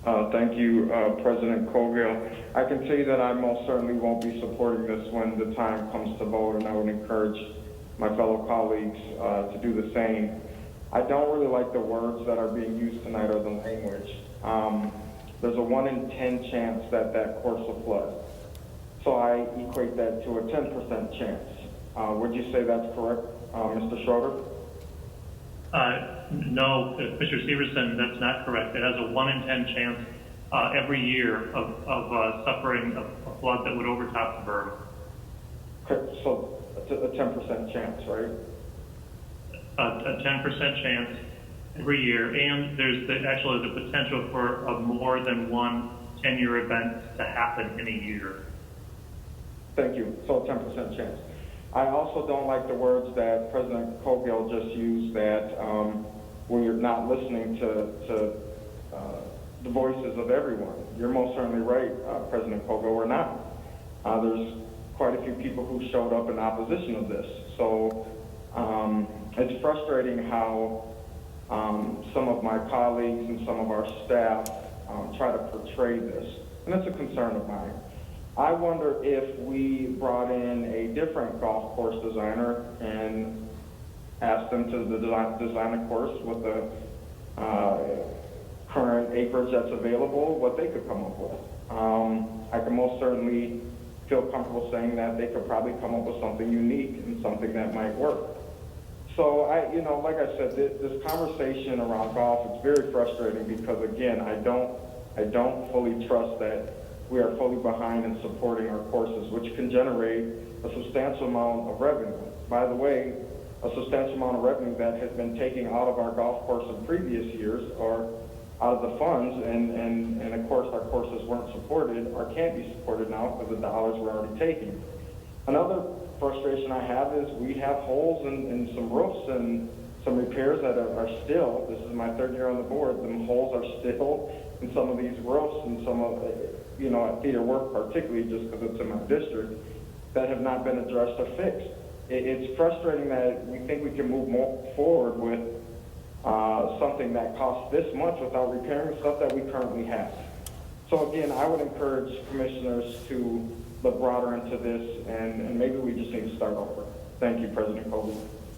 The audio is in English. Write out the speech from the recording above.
Thank you, President Colville. I can tell you that I most certainly won't be supporting this when the time comes to vote, and I would encourage my fellow colleagues to do the same. I don't really like the words that are being used tonight or the language. There's a 1 in 10 chance that that course will flood. So I equate that to a 10% chance. Would you say that's correct, Mr. Schroeder? No, Commissioner Severson, that's not correct. It has a 1 in 10 chance every year of suffering a flood that would overtop the berm. Okay, so it's a 10% chance, right? A 10% chance every year, and there's actually the potential for more than one 10-year event to happen in a year. Thank you. So a 10% chance. I also don't like the words that President Colville just used, that we're not listening to the voices of everyone. You're most certainly right, President Colville, we're not. There's quite a few people who showed up in opposition of this. So it's frustrating how some of my colleagues and some of our staff try to portray this, and it's a concern of mine. I wonder if we brought in a different golf course designer and asked them to design a course with the current acreage that's available, what they could come up with. I can most certainly feel comfortable saying that they could probably come up with something unique and something that might work. So like I said, this conversation around golf is very frustrating because, again, I don't fully trust that we are fully behind in supporting our courses, which can generate a substantial amount of revenue. By the way, a substantial amount of revenue that has been taken out of our golf course in previous years or out of the funds, and of course our courses weren't supported or can't be supported now because the dollars were already taken. Another frustration I have is we have holes in some roofs and some repairs that are still, this is my 3rd year on the board, the holes are still in some of these roofs and some of the, at Theater Work particularly, just because it's in my district, that have not been addressed or fixed. It's frustrating that we think we can move more forward with something that costs this much without repairing stuff that we currently have. So again, I would encourage commissioners to look broader into this, and maybe we just need to start over. Thank you, President Colby.